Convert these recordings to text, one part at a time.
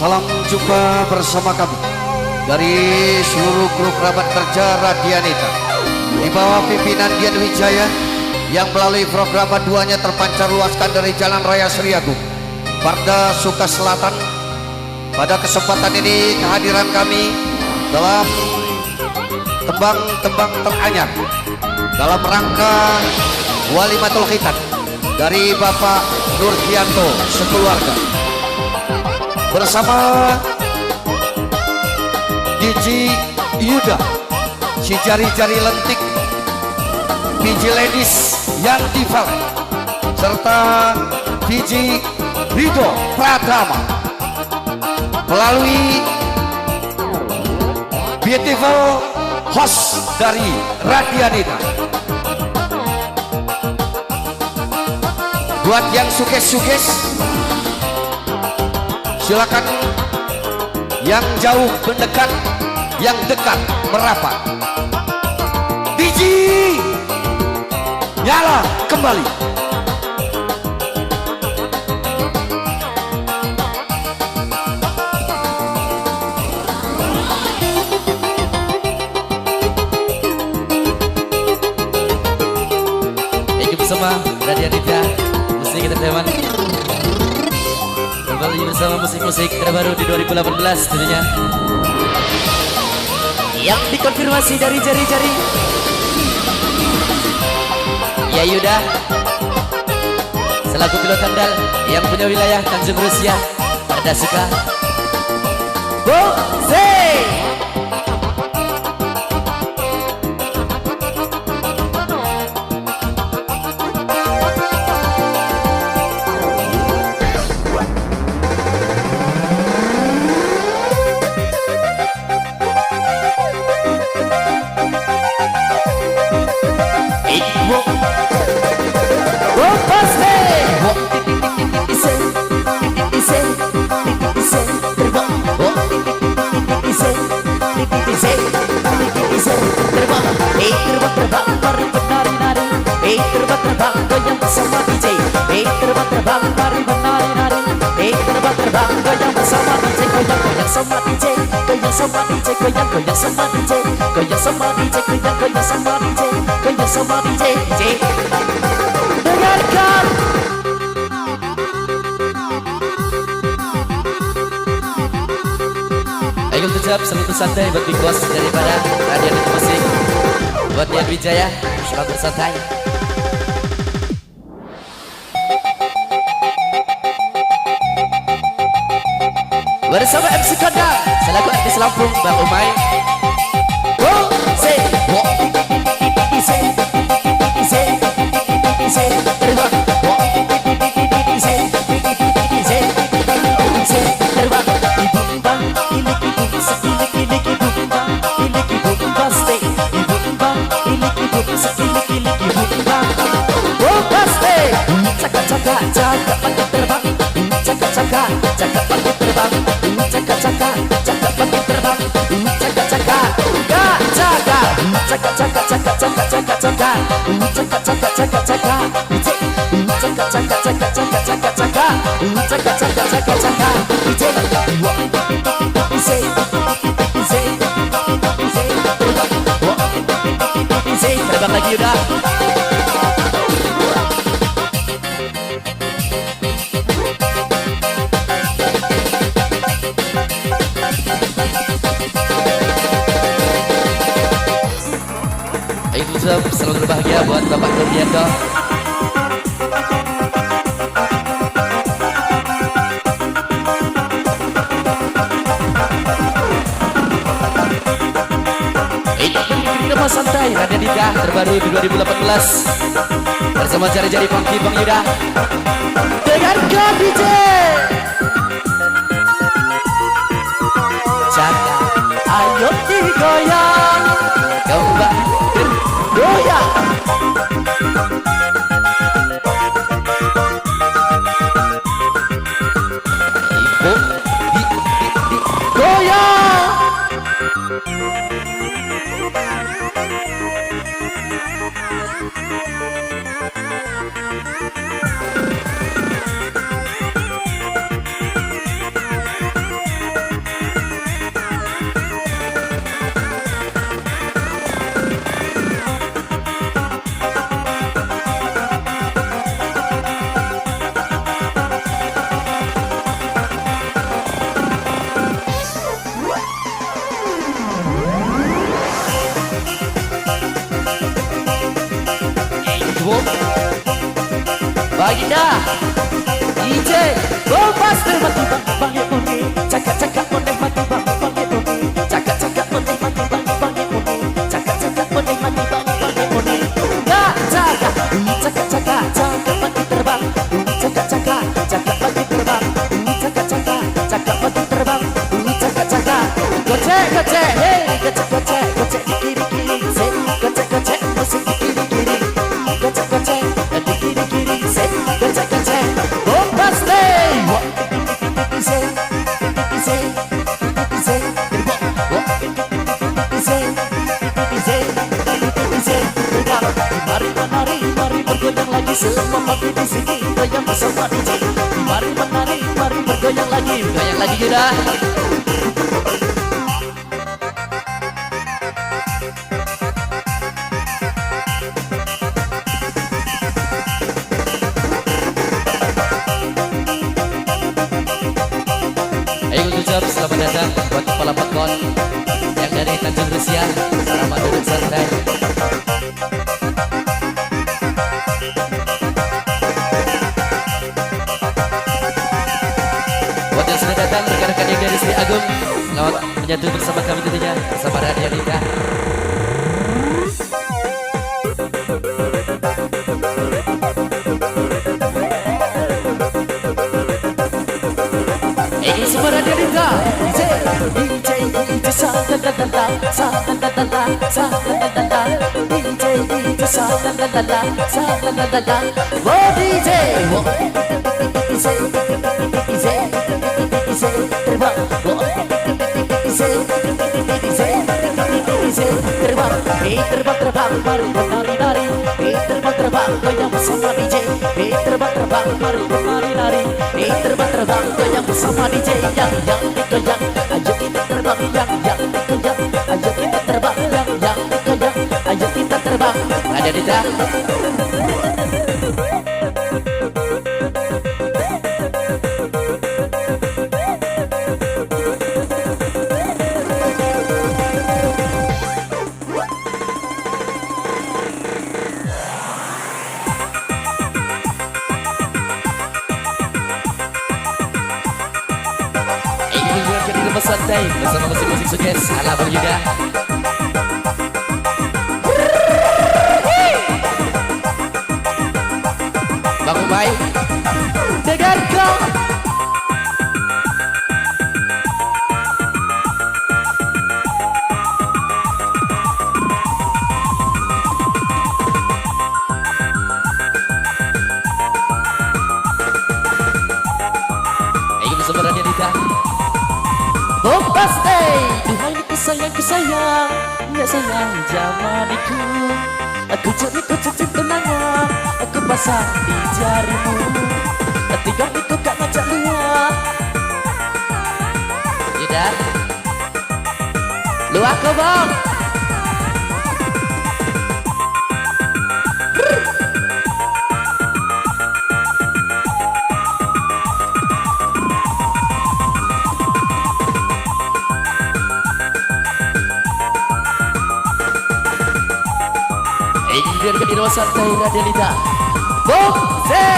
Salam jumpa bersama kami dari seluruh kru kerabat kerja Radianita di bawah pimpinan Dian Wijaya yang melalui program paduannya terpancar luaskan dari Jalan Raya Seriagung, Parda Suka Selatan. Pada kesempatan ini kehadiran kami dalam tembang-tembang teranyar dalam rangka Walimatul Khitan dari Bapak Nurgianto sekeluarga bersama DJ Yuda, si jari-jari lentik, DJ Ladies yang dival, serta DJ Rido Pratama melalui beautiful host dari Radianita. Buat yang sukses-sukses silakan, yang jauh mendekat, yang dekat merapat. DJ nyala kembali. Ikut bersama Radianita musik kita teman. Kembali bersama musik-musik terbaru di 2018 tentunya, yang dikonfirmasi dari jari-jari ya Yuda selaku pilot handal yang punya wilayah Tanjung Rusia pada suka Bose. Dengarkan. Ayo ucap selalu santai buat Big Boss daripada Radianita Musik. Buat Dian Wijaya selalu santai. Bersama MC Kondang selaku artis Lampung Bang Umay. Terbang lagi udah. Selalu berbahagia buat Bapak Nurgianto. Nama santai Radianita terbaru di 2018 bersama jari-jari funky Bang Yuda. Dengarkan DJ Caka, ayo digoyang, coba bergoyang. Ibu di goyang. Wow. Baginda DJ Bompas mati bang bang ekonomi cakap-cakap mondek mati bang bang ekonomi cakap-cakap mondek mati bang bang ekonomi cakap-cakap mondek mati bang bang ekonomi cakap cakap cakap mati terbang cakap-cakap cakap mati terbang cakap-cakap cakap mati terbang cakap-cakap gocek gocek hey gocek gocek gocek di kiri kiri say gocek gocek musik di kiri kiri gocek gocek di kiri kiri say gocek gocek Bompas day say say say mari bergoyang lagi semua pagi di sini goyang bersama DJ. Mari menari, mari bergoyang lagi, goyang lagi kita. Ayo ucap selamat datang buat kepala pekon yang dari Tanjung Rusia. Selamat duduk santai. Buat yang sudah datang rekan-rekan yang dari Sri Agung, selamat menyatu bersama kami tentunya bersama Radio Nita. Ini semua Radio Nita. DJ sa la la la la sa la la la la sa la la la la DJ sa la la la la sa la la la la oh DJ terbang terbang terbang mari menari-nari terbang goyang bersama DJ terbang mari menari-nari terbang goyang bersama DJ yang digoyang ayo kita terbang yang digoyang ayo kita terbang yang digoyang ayo kita terbang ada di dah. Santai bersama musik-musik sukses ala Berjuda. Bang Umay dengarkan ayo bersama Radio Nita. Bompas day, duhai ku sayang, ya sayang jamaniku. Aku curi cincin tunangan, aku pasang di jarimu. Tiga itu gak ngajak luar. Tidak, luar kau bang. Biarkan di rumah santai Radio Nita. Bose.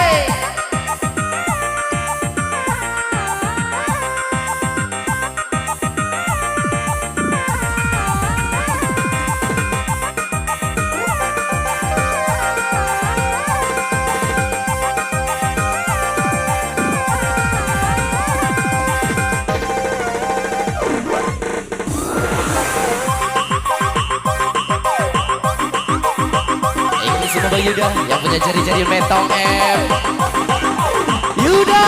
Yuda yang punya jari-jari metong Yuda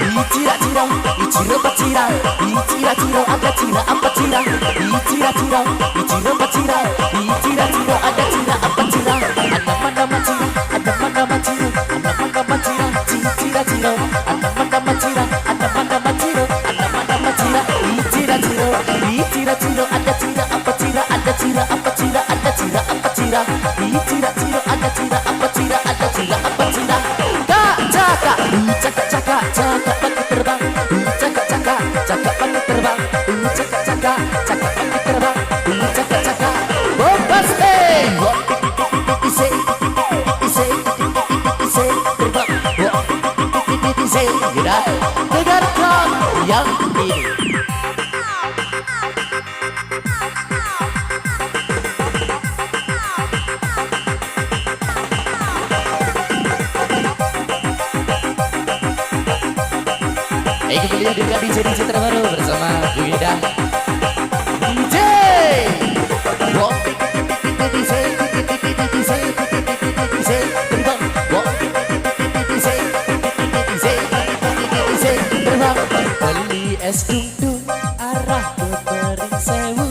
Icira-cira, icira-pacira, icira-cira, ada cira apa cira, icira-cira, icira-pacira, icira-cira, ada cira apa cira, ada mana macira, ada mana macira, ada mana macira, cira-cira, ada mana macira, ada mana macira, ada mana macira, icira-cira, icira-cira, ada cira apa cira, ada cira apa cira, ada cira apa cira, icira-cira, ada cira apa cira, ada cira apa cira, cakak, cakak, cakak pagi terbang, cakak, cakak pagi terbang, cakak pagi terbang, cakak. Dan dengarkan yang ini. Kembali dengan DJ terbaru bersama Duida DJ Wong DJ terbang Wong DJ terbang beli es dung-dung arah ke Pering Sewu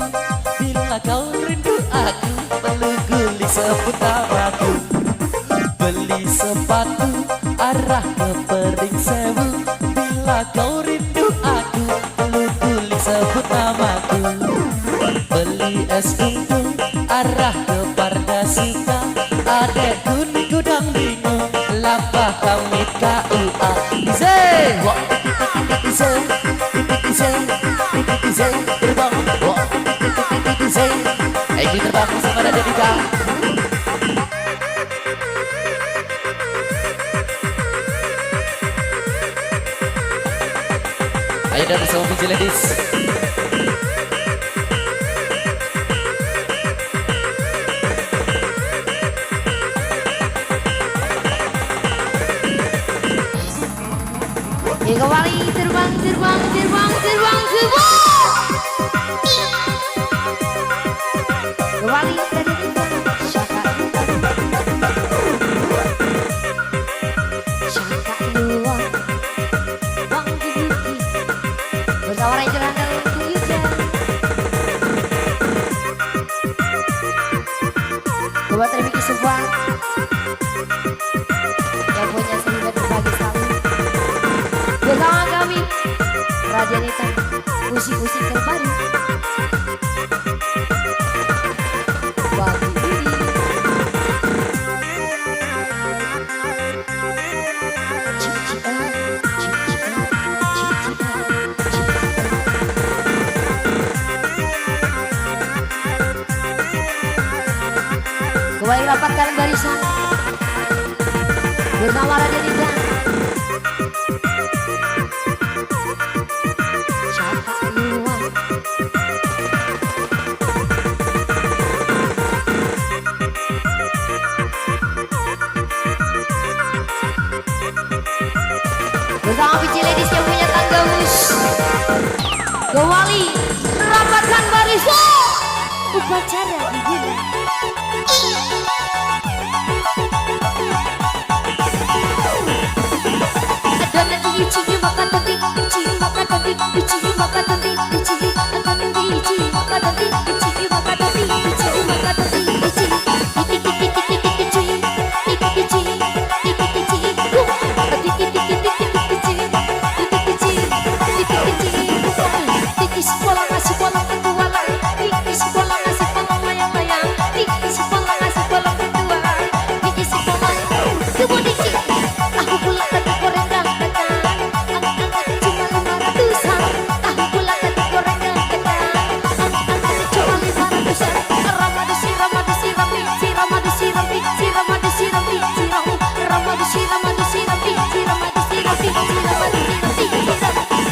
bila kau rindu aku perlu guli sebut namaku beli sepatu arah ke Pering Sewu bila kau rindu aku perlu guli sebut namaku beli es dung-dung arah ke Pardasuka adek kuning gudang dino lapah kami KUA Izay wah Izay terbang wah Izay Egi terbang bersama Raja Dika. Ayo dan bersama DJ Ladies. Kembali terbang kembali dari Syaka luar Bang Gigi bersama Ranger Handal Hujan coba terima semua yang punya sehingga berbagi sekali bersama kami Radianita musik-musik terbaru bagi diri kembali rapatkan barisan bersama Radianita bersama DJ Ladies yang punya tangga bus kembali rapatkan barisan upacara dimulai ada nanti cium makan nanti cium makan nanti cium makan nanti cium makan nanti cium makan nanti cium makan nanti cium makan nanti sekolah ngasih bola petualang tinggi sekolah ngasih bola layang-layang tinggi sekolah ngasih bola petualang tinggi sekolah kemudian aku pulang tadi goreng dan kacang angkat cuma 500-an aku pulang tadi goreng dan kacang angkat cuma 500-an ramadu siram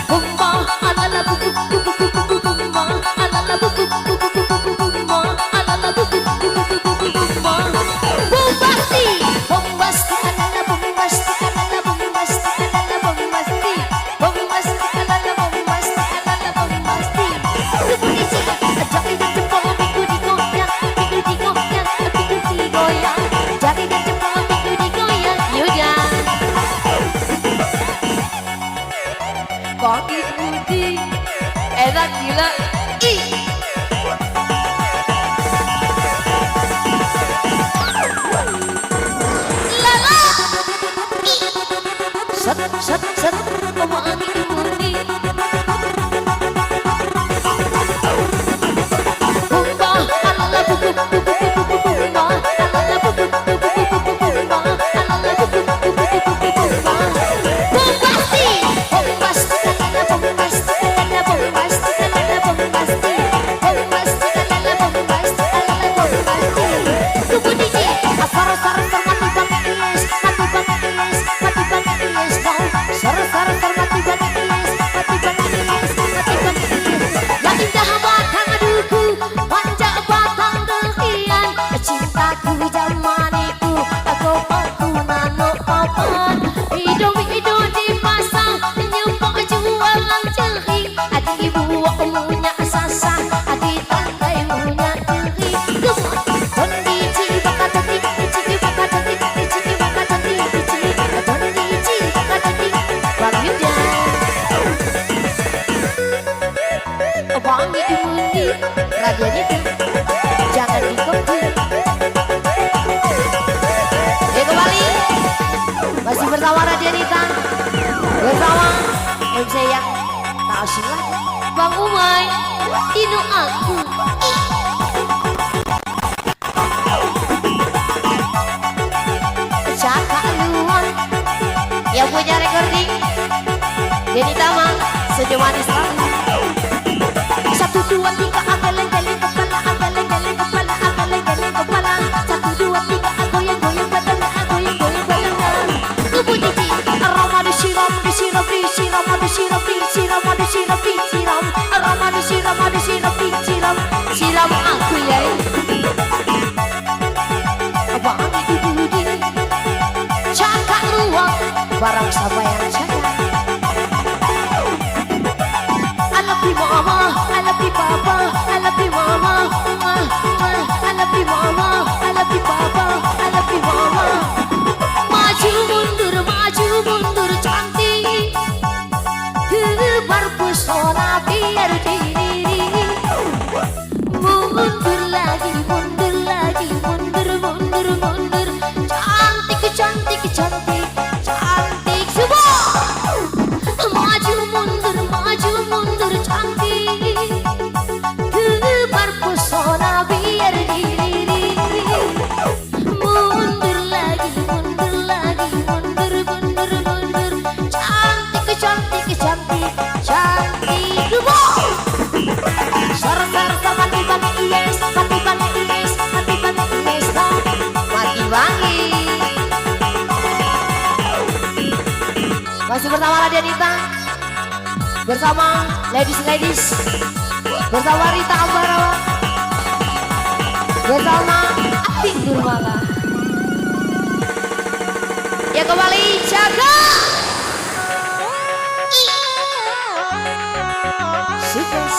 Bomba ala buku ala buku ala buku bombasti ala bombasti kemudian jadi dan jempol minggu digoyang jadi dan jempol minggu digoyang yoga kaki putih enak gila set kamu angin putih bomba ala buku Sarah bersama Radianita, bersama MC yang tak asing lagi, Bang Umay, Dino aku. Cakap luar yang punya recording Denny Tama, senyum manis selalu. 1, 2, 3, agaleng-galeng kepala, agaleng-galeng kepala, agaleng-galeng kepala. 1, 2, 3, goyang-goyang badannya, goyang-goyang badannya. Tubuh cici, aroma disiram, disiram, disiram, disiram, disiram, disiram, disiram, aroma disiram, disiram, disiram, siram aku ya. Abang itu budi, cakap luang, barang siapa yang cakap. Mama, I love you, Papa, I love you, Mama, I love you, Mama, I love you, Papa, I love you, Mama. Maju mundur cantik, berpesona biar diri. Mundur lagi, mundur, cantik, cantik, cantik, cantik semua. Maju mundur cantik, berpesona biar diri. Mundur lagi, mundur, cantik, cantik, cantik, cantik. Sar mati bangi yes, mati bangi yes, mati bangi yes, mati bangi. Masih bersama Radianita, bersama ladies, bersama Rita Ambarawa, bersama Ati Durmala. Ya kembali jaga sukses.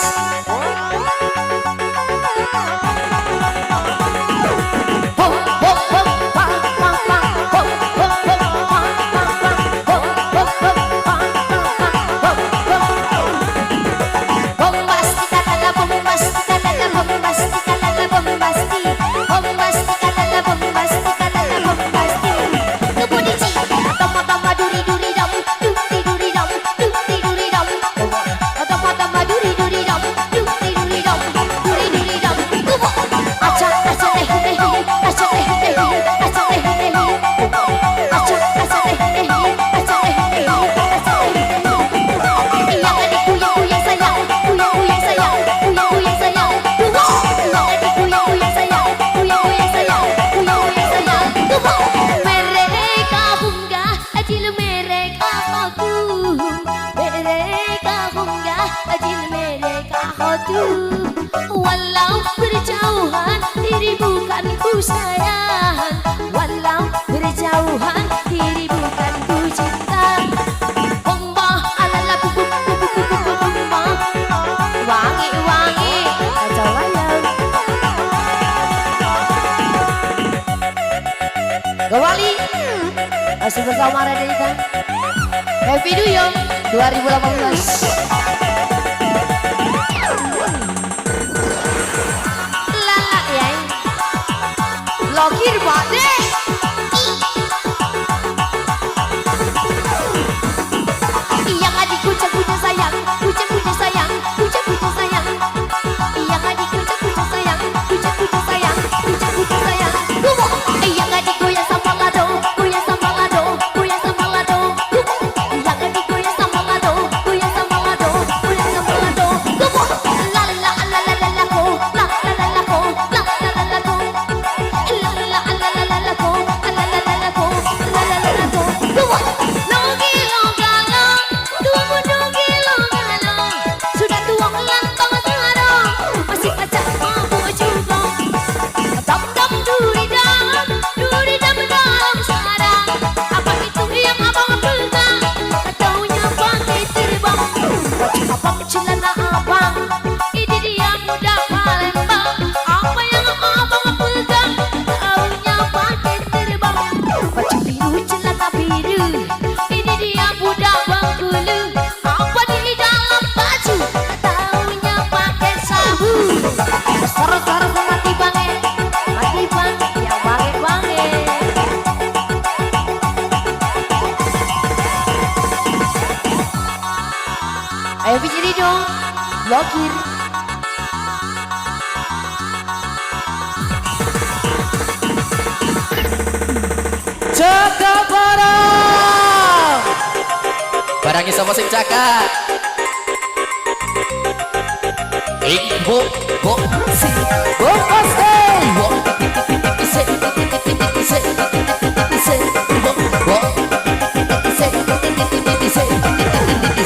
Walau berjauhan diri bukan ku sayang, walau berjauhan diri bukan ku cinta. Bomba alala bubuk bomba, wangi kacau layang. Kembali masih bersama Radianita. Happy New Year 2018. Lokir banget. Yang adik kucak sayang, kucak sayang, kucak sayang. Yang adik kucak sayang, kucak sayang, kucak sayang. Yang adik goyang sama lado, goyang sama lado, goyang sama lado. Yang adik goyang sama lado, goyang sama lado, goyang sama lado. La la la la la la ko, la la la la ko, la la la la ko. La la la la blokir. Jaga barang. Barangnya sama sing jaga. Bo si bo pasti. Bo se se bo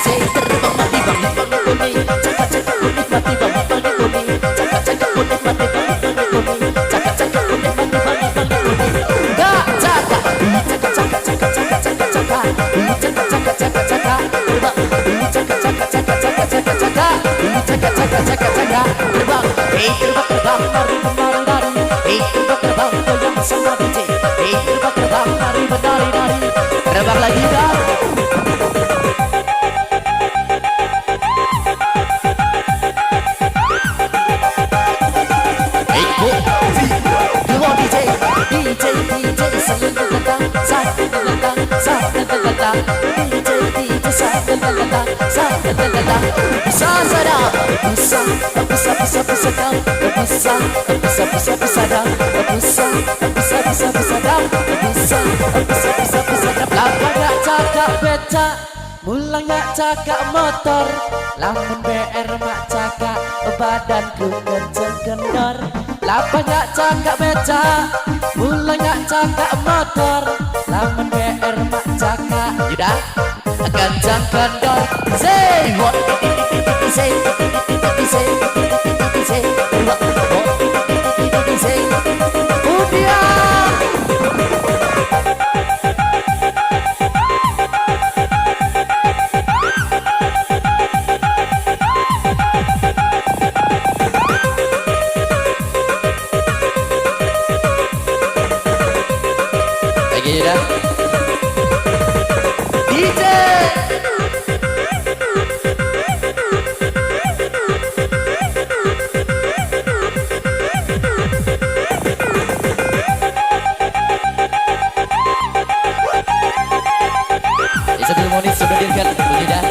se terbang mati bang kuning cakap cakap kuning mati bang kuning cakap cakap kuning mati bang kuning cakap cakap kuning mati bang kuning gak cakap cakap cakap cakap cakap cakap cakap cakap cakap cakap cakap terbang cakap cakap cakap cakap cakap cakap cakap cakap cakap cakap terbang terbang terbang lari menari lari terbang terbang goyang sama DJ terbang terbang lari menari lari terbang lagi dah. DJ selalu datang, satu datang, satu datang. DJ satu datang, satu datang. Bisa sadar, bisa kau, bisa kau, bisa dah, bisa dah. Lama gak cakap beca, mulai gak cakap motor. Lamun BR mak cakap badanku kenceng kendor. Lama gak cakap beca, mulai gak cakap motor. Lamun BR mak cakap yudah kenceng kendor. Say what? Say DJ Isa Filmonis sudah dirikan bunyinya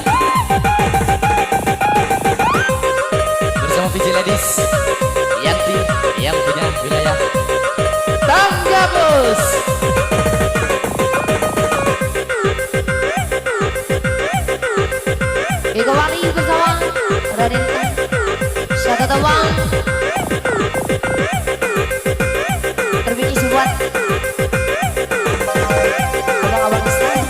bersama VJ Ladies Yanti yang punya wilayah Tanggapus. Iko Wali bersama Raden Syahda Tawang terbiji sebuat abang-abang style.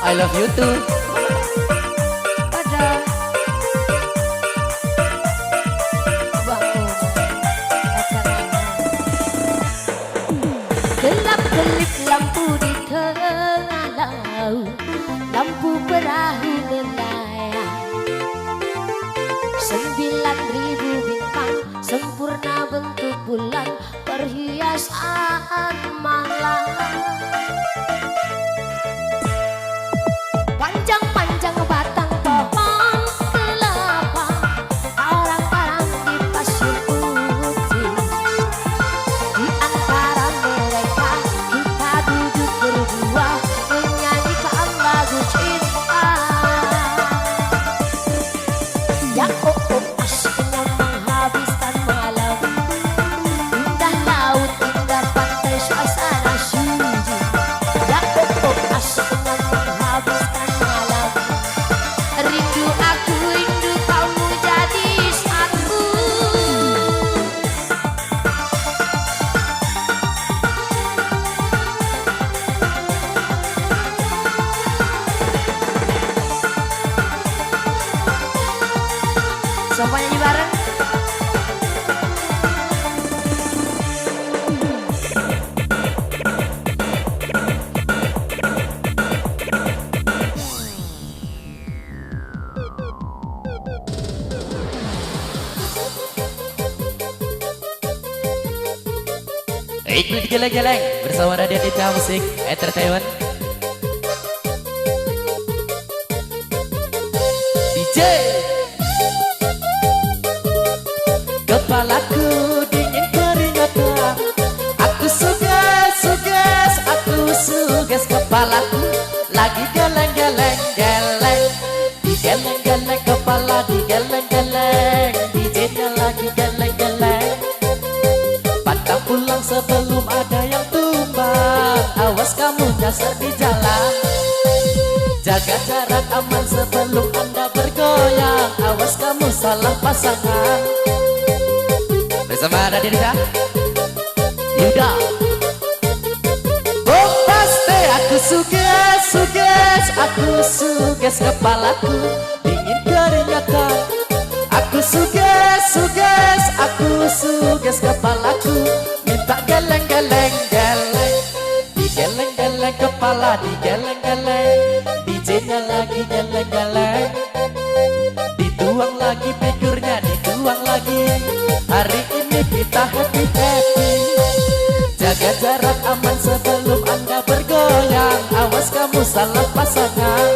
I love you too. Pada waktu gelap-gelip lampu di tengah laut, lampu perahu nelayan. 9.000 bintang sempurna bentuk bulan, perhiasan malam. Panjang-panjang batang pohon kelapa, arang-arang di pasir putih. Di antara mereka kita duduk berdua, menyanyikan lagu cinta. Ya asyiknya menghabiskan malam. Indah laut, indah pantai, suasana sunyi. Coba nyanyi bareng. Ikut geleng-geleng bersama Radio Dita Musik Entertainment. DJ kepalaku dingin keringatan, aku suges, aku suges kepalaku lagi geleng-geleng, digeleng-geleng kepala digeleng-geleng, DJ-nya lagi geleng-geleng. Pantang pulang sebelum ada yang tumbang, awas kamu nyasar di jalan. Jaga jarak aman sebelum Anda bergoyang, awas kamu salah pasangan. Bersama Radio Dita Yuda Bombaste, aku suges kepalaku dingin keringatan. Aku suges, aku suges kepalaku minta geleng-geleng, digeleng-geleng kepala digeleng-geleng, DJ-nya lagi geleng-geleng, dituang lagi figurnya dituang lagi. Hari ini kita happy-happy, jaga jarak aman sebelum Anda bergoyang, awas kamu salah pasangan.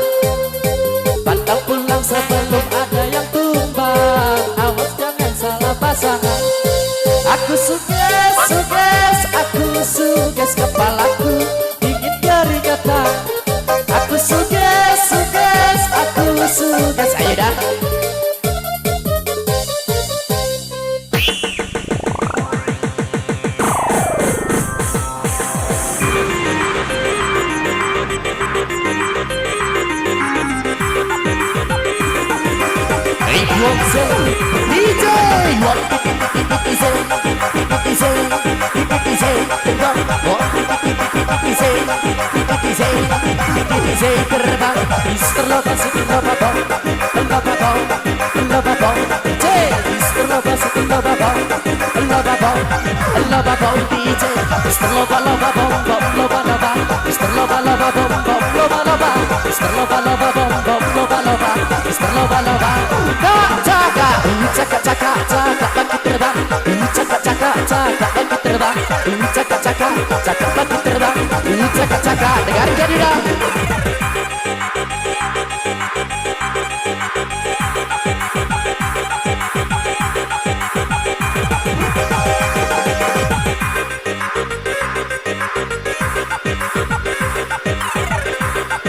Pantang pulang sebelum ada yang tumbang, awas jangan salah pasangan. Aku suges kepalaku dingin keringatan. Aku suges, aku suges. Ayo dah. Dengar jadi dah.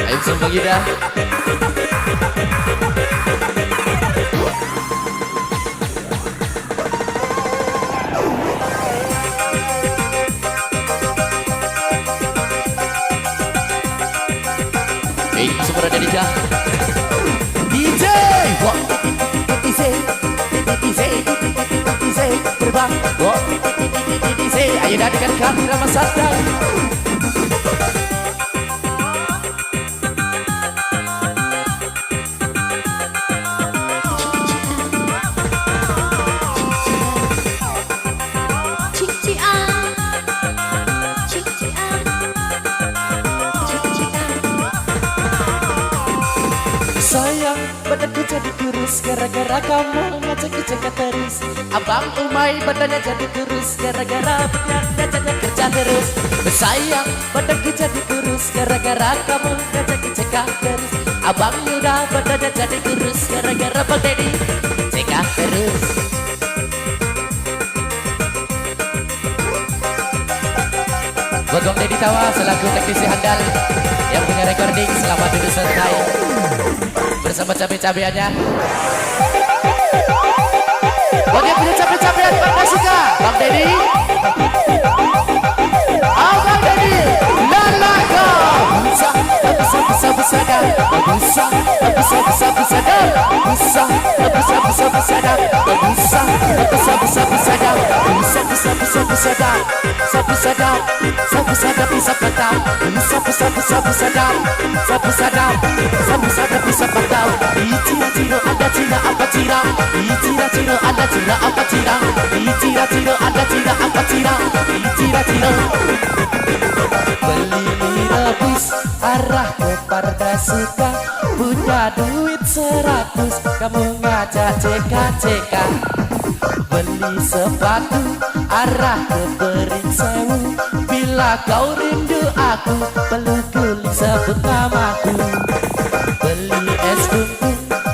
Ayo sembang kita. Semua ada DJ terbang. Ayo dah dengan kami Rama Sadar. Sayang, badanku jadi kurus gara-gara kamu ngajak-ngajak terus. Abang Umay badannya jadi kurus gara-gara ngajak-ngajak kerja terus. Sayang, badanku jadi kurus gara-gara kamu ngajak-ngajak terus. Abang Yuda badannya jadi kurus gara-gara Bang Dedi cekak terus. Buat Bang Dedi Tawa selaku teknisi handal yang punya recording, selamat duduk santai bersama cabai-cabeannya. Buat yang punya cabai-cabean Bang suka Bang Dedi, Bang Dedi lalaka bisa dah, bisa patah. ciro ada cira apa cira cira ciro ada cira apa cira cira ciro ada cira apa cira cira ciro beli mie rebus arah ke Pardasuka punya duit 100 kamu ngajak CK beli sepatu arah ke Beringsewu bila kau rindu aku peluk kulit sebut namaku beli es tungku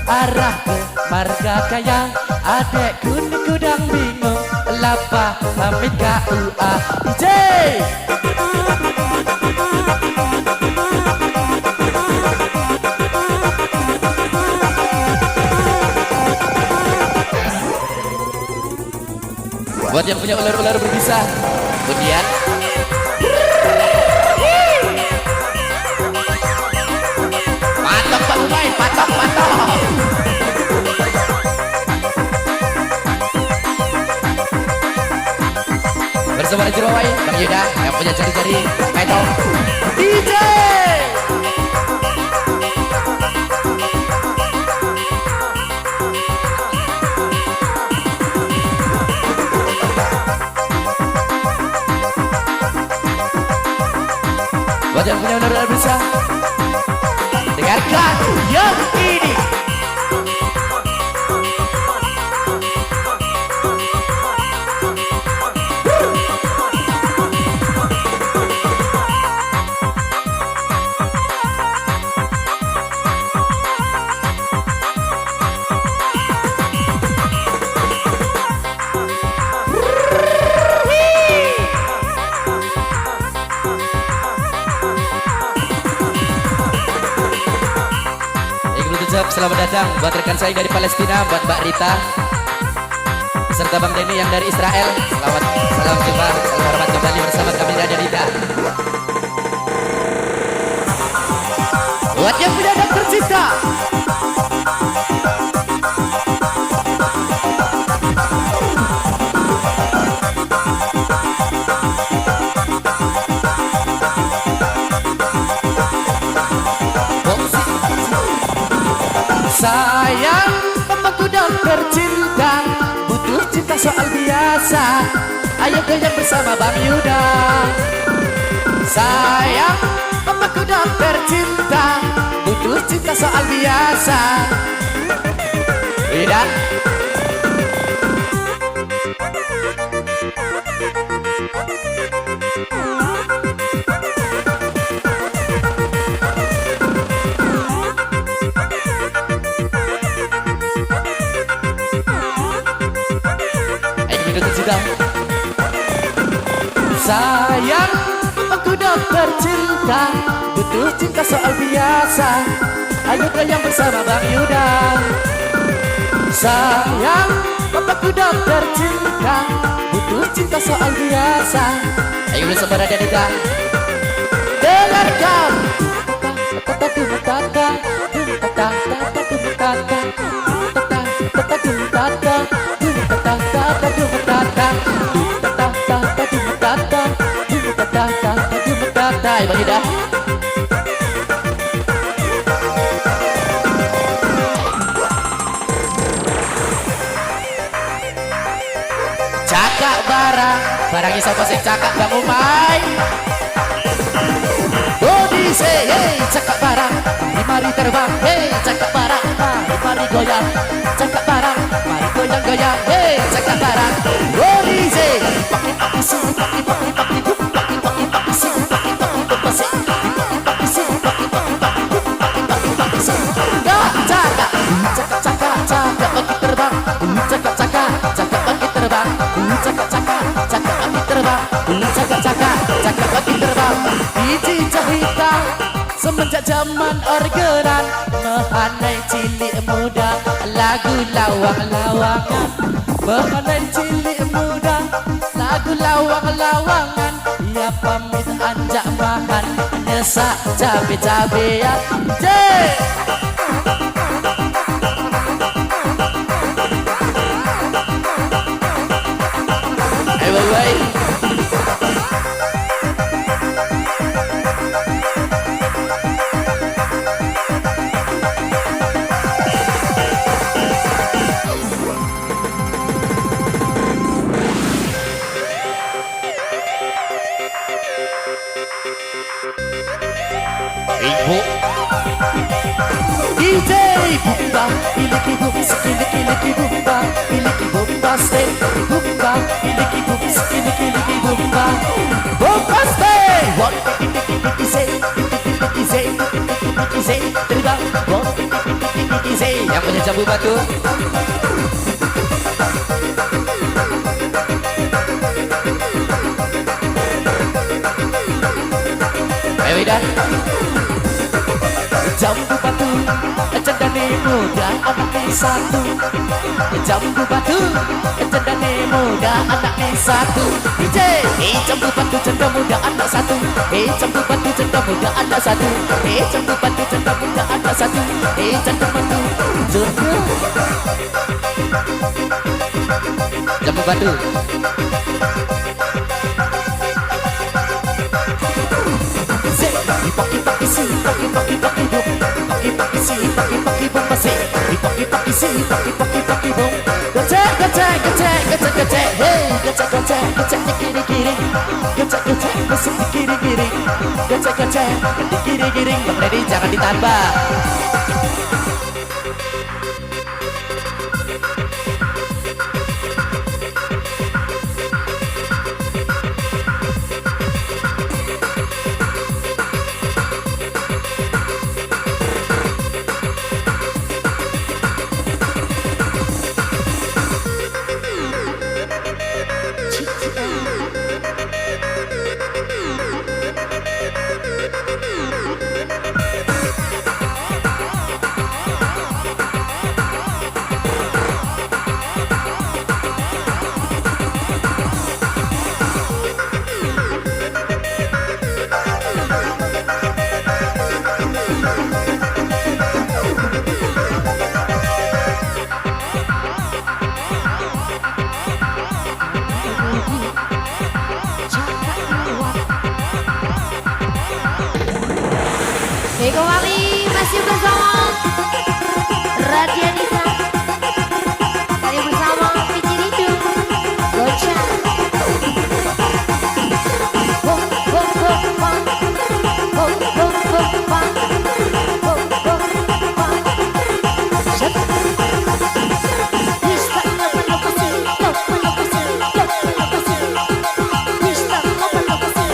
arah ke Marga Kaya adekku di gudang bingung lapa pamit KUA DJ buat yang punya ular-ular berbisa kemudian patok Pak Umay patok bersama Jerawai Bang Yuda yang punya jari-jari metal DJ buat yang punya ular-ular bisa dengarkan yang ini selamat datang buat rekan saya dari Palestina, buat Mbak Rita serta Bang Denny yang dari Israel. Selamat salam jumpa, salam hormat kembali bersama kami dari Rita. Buat yang punya dokter cinta sayang, mamaku dokter cinta butuh cinta soal biasa ayo goyang bersama Bang Yuda sayang, mamaku dokter cinta butuh cinta soal biasa Widan sayang, aku dokter cinta butuh cinta soal biasa ayo goyang bersama Bang Yuda sayang, aku dokter cinta butuh cinta soal biasa ayo bersama Radyanita dengarkan Bang Yuda cakak barangnya siapa sih cakak Bang Umay Bodi say hey cakak barang mari terbang hey cakak barang mari goyang cakak barang mari goyang hey cakak barang Bodi say pakai semenjak zaman orgeran mengenai cilik muda lagu lawang-lawangan mengenai cilik muda lagu lawang-lawangan ia pamit anjak makan nyesak cabe-cabean bye-bye liki bumba, iliki bombastic. Bumba, iliki booms, iliki bumba. Bombastic. One tiki say, tiki say, tiki say, terima. One tiki say. Yang punya jambu batu. Ayo Ida. Jambu batu, cendane muda anaknya satu. Jambu batu, cendane muda anaknya satu. DJ, jambu batu cendana muda anak satu. Jambu batu cendana muda anak satu. Jambu batu cendana muda anak satu. Jambu batu cendana. Jambu batu. Paki-paki si, paki-paki bom. Paki-paki si, paki-paki bom masih. Paki-paki si, paki-paki bom. Gocek, gocek, gocek, gocek, gocek. Hey, gocek, gocek, gocek di kiri-kiri. Gocek, gocek, masuk di kiri-kiri. Gocek, gocek, di kiri-kiri. Bang Deddy jangan ditambah. Eko Wali masih bersama Radianita. Kali bersama Pici Rindu Gocha. Bom bom bom bom. Bom bom bom bom. Bom bom bom. Lista lokasi, lokasi, lokasi. Lista lokasi, lokasi.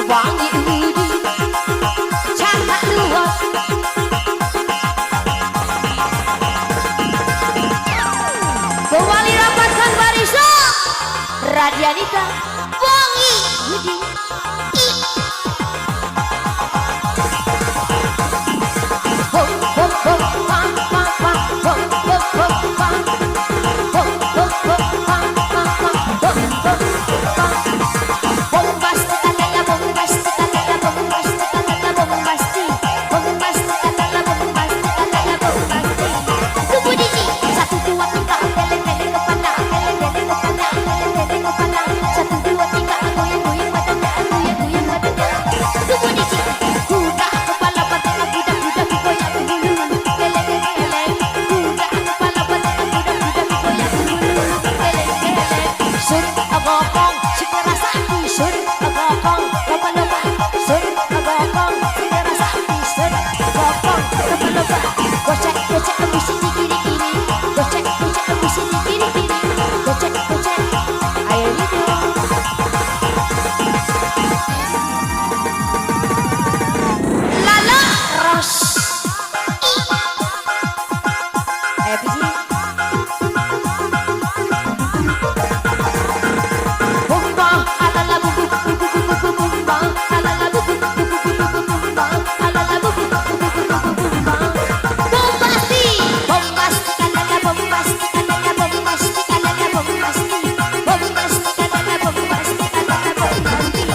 wangi budi, cakap luar. Kembali rapatkan barisan, Radianita, wangi budi. Ho ho ho, pam pam pam, ho ho ho pam, ho ho ho pam pam pam, ho ho pam. Bombastic adalah bombastic adalah bombastic adalah bombastic, bombastic adalah bombastic adalah bombastic. Kemudian satu dua tiga, geleng-geleng kepala, geleng-geleng kepala, geleng-geleng kepala. Satu dua tiga, goyang-goyang badannya, goyang-goyang badannya. Kemudian kuda kepala badannya, kuda-kuda goyang dulu, geleng-geleng. Kuda kepala badannya, kuda-kuda goyang dulu, geleng-geleng. Sur agopong, segera sakti, sur agopong, lomba-lomba. Sur agopong, segera sakti, sur agopong, lomba-lomba. Gocek-gocek ambisi di kiri-kiri, gocek-gocek ambisi di kiri-kiri, gocek-gocek. Ayo itu. Lala Ros. Ayo Piji. Bumba, alala bubu, bubu bubu bubu bumba, alala bubu, bubu bubu bubu bumba, alala bubu, bubu bubu bubu bumba. Bombastic, bombastic, alala bombastic, alala bombastic, alala bombastic, bombastic, alala bombastic, alala bombastic.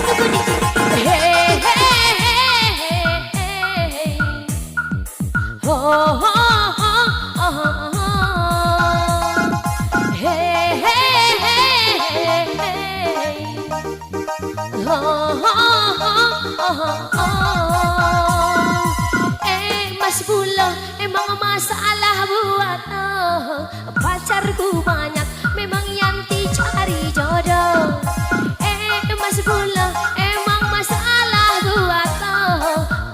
Kemudian, hey hey hey hey hey, ho ho ho ho ho, hey hey hey hey, ho ho ho ho. Mas Bulo, emang masalah buat pacarku banyak, memang Yanti cari jodoh. Mas Bulo, emang masalah buat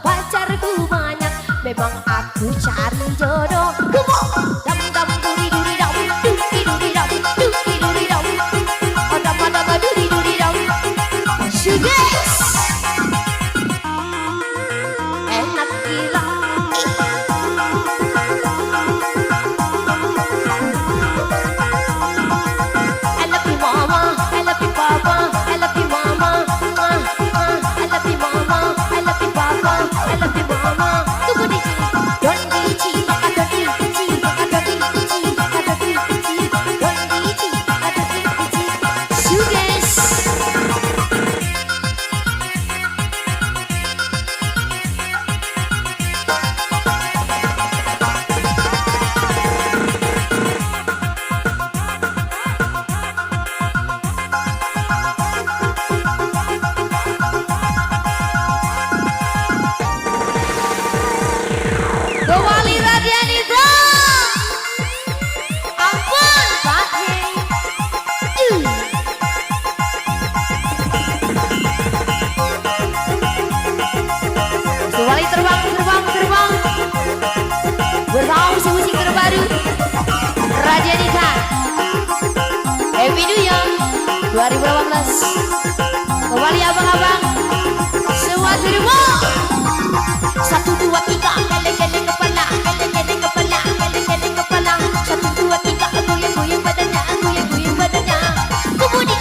pacarku banyak, memang aku cari jodoh. Kumo, dam dam duri duri dam, duri duri dam, duri duri dam, ada pada duri duri dam. Suges, enak gila. I love you mama, I love you papa, I love you mama, I love you mama, I love you papa, I love you mama. Tunggu di sini, don't dici, ada dici, ada dici, ada dici, don't dici, ada dici. Suges. Kembali Radianita. Ampun Pak Yey. Kembali terbang, terbang, terbang. Bersama musik terbaru Radianita. Happy New Year 2018. Kembali abang-abang semua terbang. Satu dua tiga, geleng-geleng kepala, geleng-geleng kepala, geleng-geleng kepala. Satu dua tiga, goyang-goyang badannya, goyang-goyang badannya. Kemudian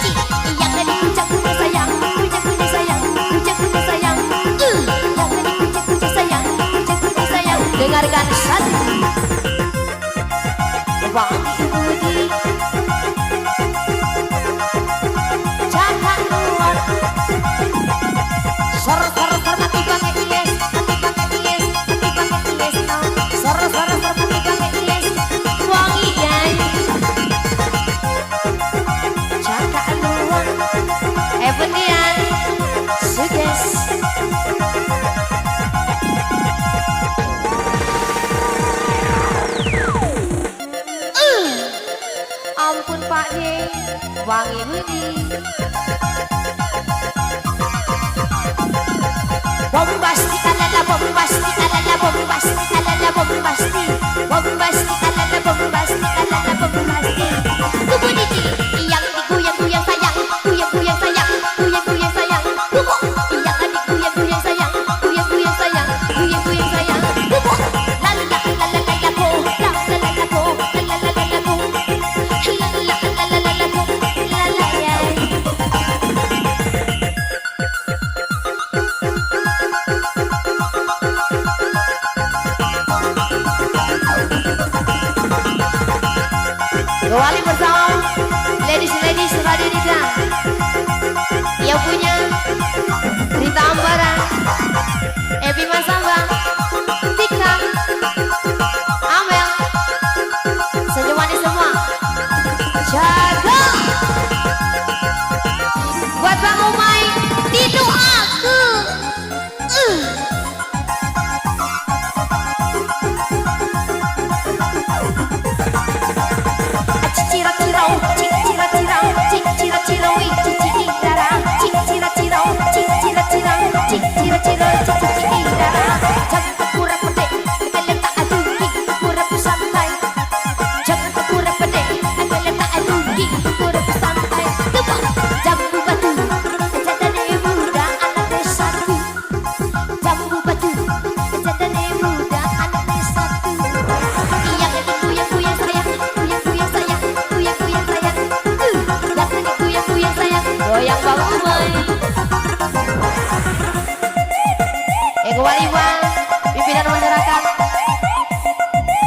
yang tadi puncak-puncak sayang, puncak-puncak sayang, puncak-puncak sayang. Yang tadi puncak-puncak sayang, puncak-puncak sayang. Dengarkan satu. Wangi budi, cakap luar. Sor-sor mati pakai hies, mati pakai hies, mati pakai hies. Sor-sor mati pakai hies, wangi dan cakap luar. Evendian, suges. Ampun Pak Yey, wangi budi. Bombastic, alala bombastic, alala bombastic, alala bombastic, bombastic, alala bombastic, alala bombastic. Kemudian yang digoyang-goyang sayang, goyang-goyang sayang, goyang-goyang sayang. Kumo,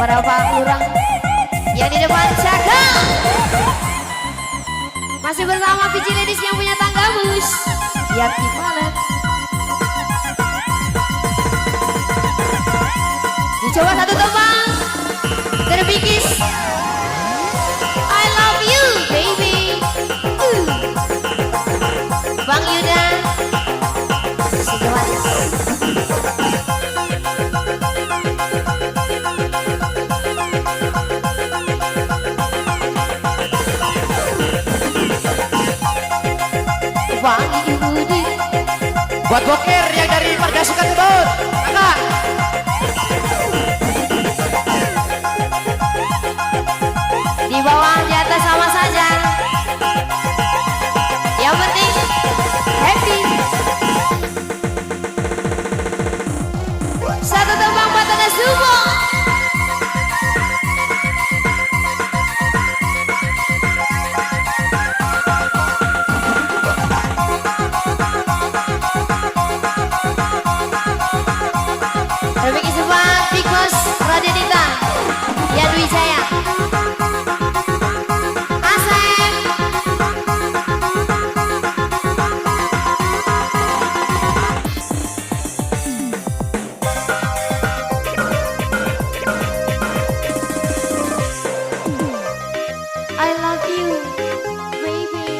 beberapa orang yang di depan jaga. Masih bersama VJ Ladies yang punya tangga bus. Yati Palet. Dicoba satu tembang. Terbikis. I love you baby. Bang Yuda. Sejawat. Wangi Budi. Buat boker yang dari Marga Sukatubun, kakak. Di bawah di atas sama saja. Yang penting happy. Satu tembang buat Anda semua. Remix sempat Because Radyanita Yan Wijaya Asep I love you baby.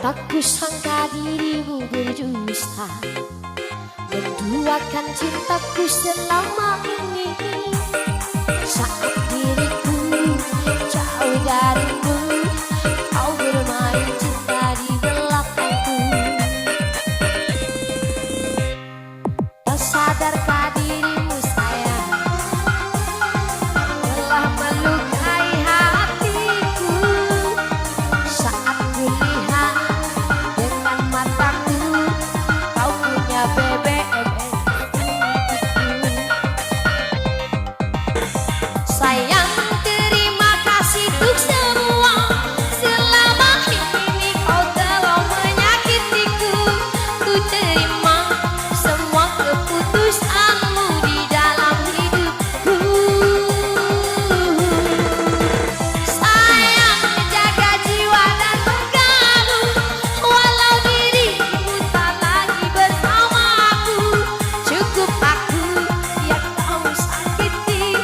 Tak kusangka dirimu berdusta menduakan cintaku selama ini. Saat diriku jauh darimu, kau bermain cinta di belakangku. Tak sadarkah dirimu sayang telah melukai hatiku. Saat kulihat dengan mataku, kau punya BBM. Sayang, terima kasih untuk semua. Selama ini kau telah menyakitiku. Ku terima semua keputusanmu di dalam hidupku. Sayang, jaga jiwa dan ragamu. Walau dirimu tak lagi bersamaku, cukup aku yang kau sakiti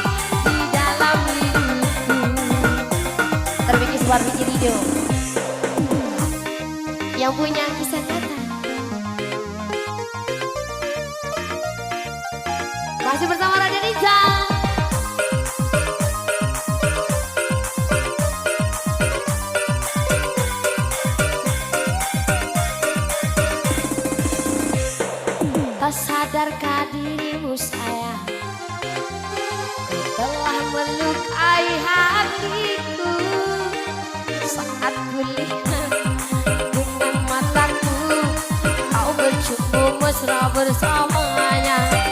di dalam hidupku. Terbikin sebuah bikin video yang punya kisah nyata. Masih bersama Radyanita. Tak sadarkah dirimu sayang, kau telah melukai hatiku. Saat kulihat dengan mataku, kau bercumbu mesra bersamanya.